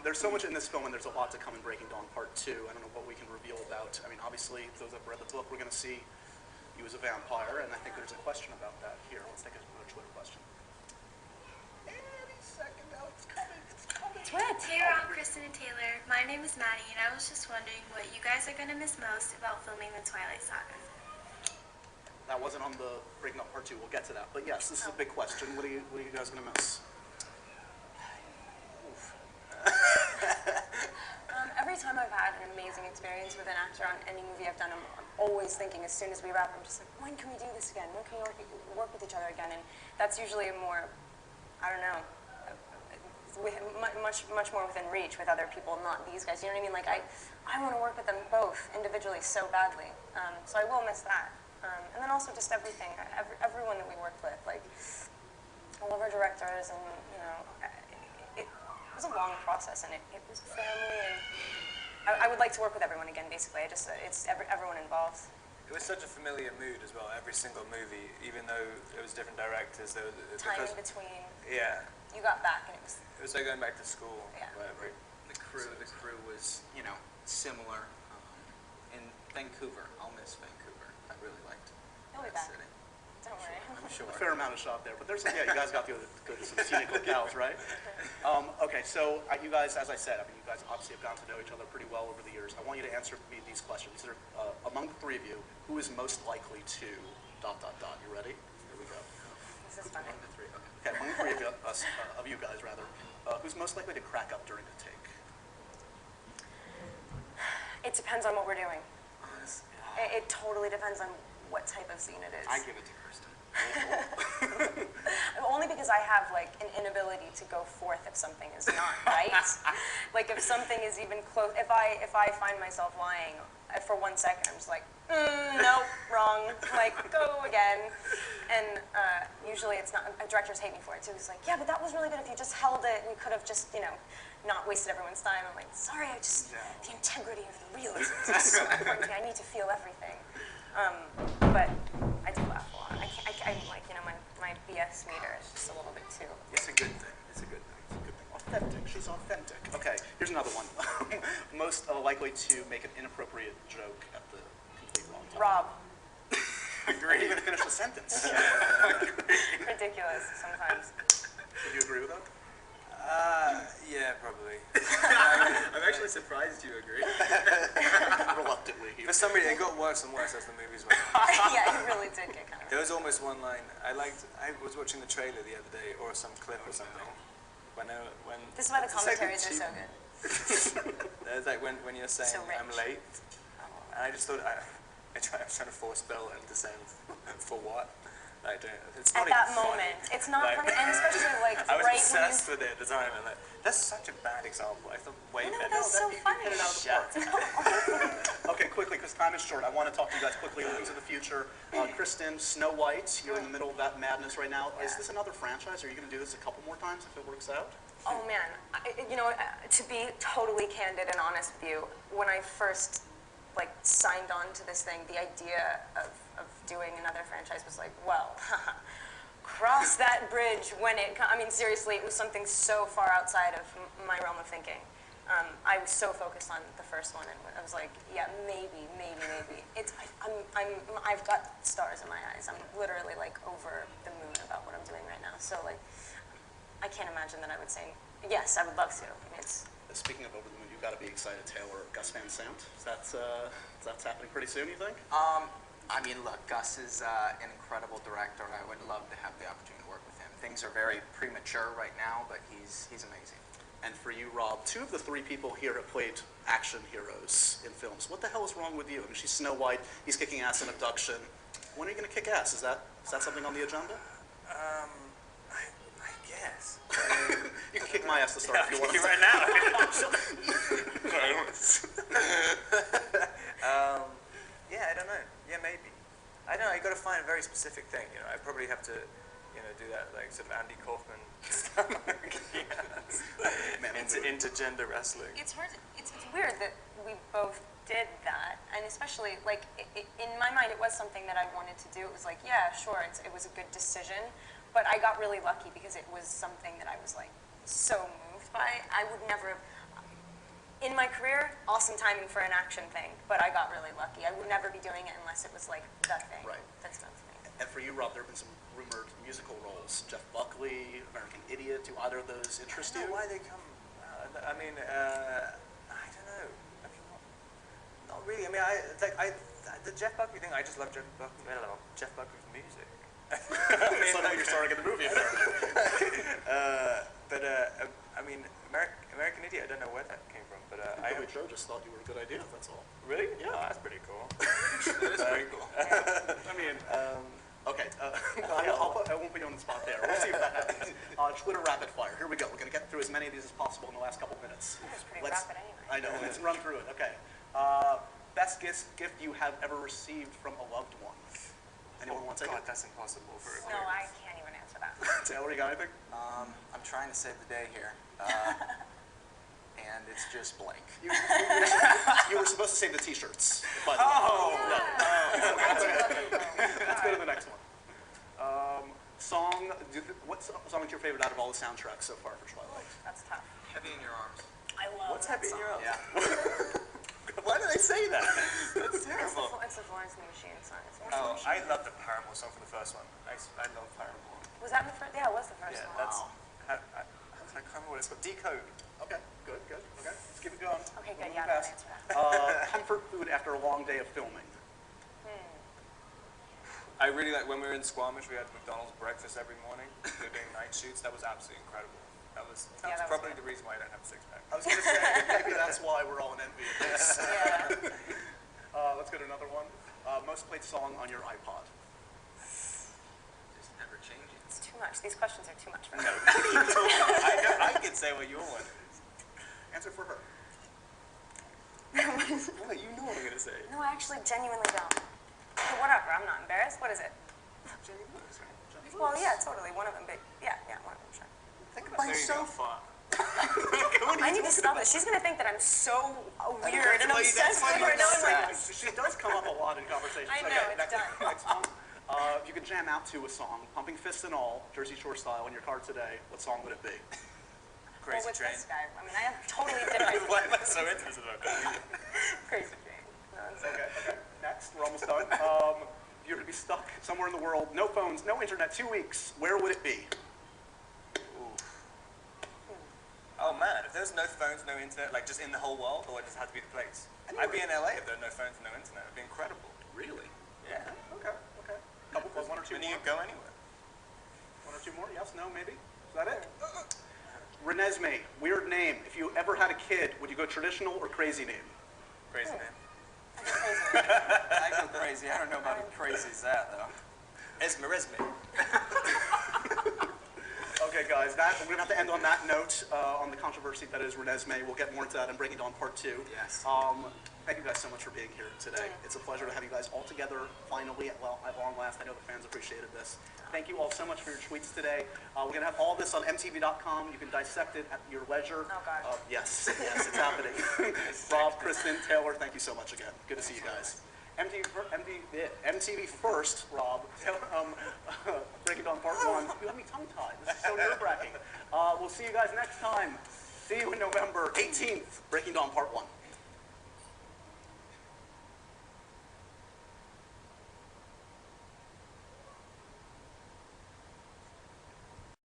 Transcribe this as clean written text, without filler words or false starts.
there's so much in this film, and there's a lot to come in Breaking Dawn Part 2. I don't know what we can reveal about. I mean, obviously, those that have read the book, we're going to see you as a vampire, and I think there's a question about that here. Let's take another Twitter question. Any second now, it's coming. It's coming. Hey, Rob, Kristen, and Taylor. My name is Maddie, and I was just wondering what you guys are going to miss most about filming the Twilight Saga. That wasn't on the Breaking Dawn Part 2. We'll get to that. But yes, this is a big question. What are you guys going to miss? Every time I've had an amazing experience with an actor on any movie I've done, I'm always thinking, as soon as we wrap, I'm just like, when can we do this again? When can we work with each other again? And that's usually a more, I don't know, much more within reach with other people, not these guys. You know what I mean? Like, I want to work with them both individually so badly. So I will miss that. And then also just everything, everyone that we worked with, like all of our directors, and you know, it was a long process, and it was a family, and I would like to work with everyone again. Basically, it's everyone involved. It was such a familiar mood as well. Every single movie, even though it was different directors, there was time in between. Yeah. You got back, and it was. It was like going back to school. Yeah. Whatever. The crew was, you know, similar. In Vancouver, I'll miss Vancouver. I really liked He'll be that back. city. Don't worry. I'm sure. A fair amount of shot there, but there's some, yeah, you guys got to go to some scenic locales, right? Okay, so you guys, as I said, I mean, you guys obviously have gotten to know each other pretty well over the years. I want you to answer me these questions. These are, among the three of you, who is most likely to ... You ready? Here we go. This is funny. Among the three, okay, among the three of you guys, rather, who's most likely to crack up during a take? It depends on what we're doing. It totally depends on what type of scene it is. I give it to Kristen. Only because I have like an inability to go forth if something is not right. Like if something is even close, if I find myself lying for 1 second, I'm just like, nope, wrong. Like go again. And usually it's not. Directors hate me for it too. It's like, yeah, but that was really good. If you just held it, we could have just, you know, not wasted everyone's time. I'm like, sorry, the integrity of the realism is so important to me. I need to feel everything. But I do laugh a lot. I'm like, you know, my BS meter is just a little bit too. It's a good thing. It's a good thing. It's a good thing. Authentic. She's authentic. Okay, here's another one. Most likely to make an inappropriate joke at the complete wrong time. Rob. I didn't even finish the sentence. Ridiculous sometimes. Would you agree with that? Yeah, probably. I'm actually surprised you agree. Reluctantly. For some reason, it got worse and worse as the movies went on. Yeah, it really did get kind of. There was almost one line I was watching the trailer the other day, or some clip or something. When This is why the commentaries are so good. It's like when you're saying So rich. I'm late, and I just thought I was trying to forespell and descend for what? I don't. It's not At that even moment, funny. it's not Like, funny, and especially like I was right obsessed with it at the time, and like that's such a bad example. I thought way when you. No, better. that's so funny. Shut. Okay, quickly, because time is short. I want to talk to you guys quickly looking to the future. Kristen, Snow White, you're in the middle of that madness right now. Yeah. Is this another franchise? Are you going to do this a couple more times if it works out? Oh man, you know, to be totally candid and honest with you, when I first like signed on to this thing, the idea of doing another franchise was like, well, cross that bridge when it comes. I mean, seriously, it was something so far outside of my realm of thinking. I was so focused on the first one, and I was like, yeah, maybe. I've got stars in my eyes. I'm literally like over the moon about what I'm doing right now. So like, I can't imagine that I would say yes. I would love to. I mean, it's. Speaking of over the moon, you've got to be excited, Taylor. Gus Van Sant. That's happening pretty soon, you think? I mean, look, Gus is an incredible director. I would love to have the opportunity to work with him. Things are very premature right now, but he's amazing. And for you, Rob, 2 of the 3 people here have played action heroes in films. What the hell is wrong with you? I mean, she's Snow White. He's kicking ass in Abduction. When are you going to kick ass? Is that something on the agenda? I guess. You can kick my ass to start if you want to. Right now. Yeah, I don't know. Yeah, maybe. I don't know. You got to find a very specific thing. You know, I probably have to, you know, do that like sort of Andy Kaufman stuff. Into gender wrestling. It's hard. It's weird that we both did that, and especially like in my mind, it was something that I wanted to do. It was like, yeah, sure, it was a good decision, but I got really lucky because it was something that I was like so moved justify. I would never have. In my career, awesome timing for an action thing, but I got really lucky. I would never be doing it unless it was like the thing. Right. That's not the thing. And for you, Rob, there have been some rumored musical roles. Jeff Buckley, American Idiot. Do either of those interest I you? don't know why they come. I mean, I don't know. I mean, not really. I mean, the Jeff Buckley thing. I just love Jeff Buckley's music. So now you're starting at the movie. I mean, American Idiot. I don't know where that came from, but I Joe just thought you were a good idea. That's all. really. Yeah. Oh, that's pretty cool. That is pretty cool. I mean, okay. I won't put you on the spot there. We'll see if that happens. Twitter rapid fire. Here we go. We're going to get through as many of these as possible in the last couple minutes. It was pretty rapid anyway. I know. Let's run through it. Okay. Best gift you have ever received from a loved one. Anyone want to take God, it? that's impossible for a No, I can't even answer that. Taylor, you got anything? I'm trying to save the day here. And it's just blank. You were supposed to save the T-shirts. But Oh! Let's go to the next one. What song is your favorite out of all the soundtracks so far for Twilight? That's tough. Heavy in your arms. I love What's that Happy in song. Your Arms? Yeah. Why do they say that? That's terrible. It's the Florence and the Machine song. It's Oh, I love the Paramore song from the first one. I love Paramore. Was that in the first? Yeah, it was the first Yeah, one. that's. I can't remember what it's called. Decode. Okay, good. Okay, let's keep it going. Okay, good. Moving Yeah, past. I'll answer that. Comfort food after a long day of filming. I really like when we were in Squamish. We had McDonald's breakfast every morning. We were doing night shoots. That was absolutely incredible. That was that was probably good. the reason why I don't have a six pack. I was going to say, maybe that's why we're all in envy of this. Yeah. Let's go to another one. Most played song on your iPod. Just never changing. It's too much. These questions are too much for me. I could say what your one. Answer for her. What? You know what I'm gonna say. No, I actually genuinely don't. Okay, whatever. I'm not embarrassed. What is it? Jenny Lewis, right? Well, yeah, totally. One of them big. Yeah, one of them, sure. Think about There you go. I need to stop it. She's going to think that I'm so weird and obsessed with her. No, I'm like, She does come up a lot in conversations. I know, Okay, it's done. next one. If you could jam out to a song, pumping fists and all, Jersey Shore style, in your car today, what song would it be? well, Crazy with Train. this guy. I mean, I have totally different. Why am I so interested about that? Crazy Jane. No, it's Okay. Next, we're almost done. If you were to be stuck somewhere in the world, no phones, no internet, 2 weeks, where would it be? Oh man, if there's no phones, no internet, like just in the whole world, or it just had to be the place? I'd be in LA if there were no phones and no internet. It'd be incredible. Really? Yeah. Okay. One or two And more? you could go anywhere. One or two more? Yes, no, maybe? Is that it? Renesmee, weird name. If you ever had a kid, would you go traditional or crazy name? Crazy name. I go crazy. I don't know about as crazy as that, though. Esmeresme. Okay, guys, we're going to have to end on that note, on the controversy that is Renesmee. We'll get more into that in Breaking Dawn Part 2. Yes. Thank you guys so much for being here today. It's a pleasure to have you guys all together, finally, at long last. I know the fans appreciated this. Thank you all so much for your tweets today. We're going to have all this on MTV.com. You can dissect it at your leisure. Oh, gosh. Yes, it's happening. Rob, Kristen, Taylor, thank you so much again. Good to see you guys. MTV first, Rob. Breaking Dawn Part 1. You have me tongue-tied. This is so nerve-wracking. We'll see you guys next time. See you in November 18th. Breaking Dawn Part 1.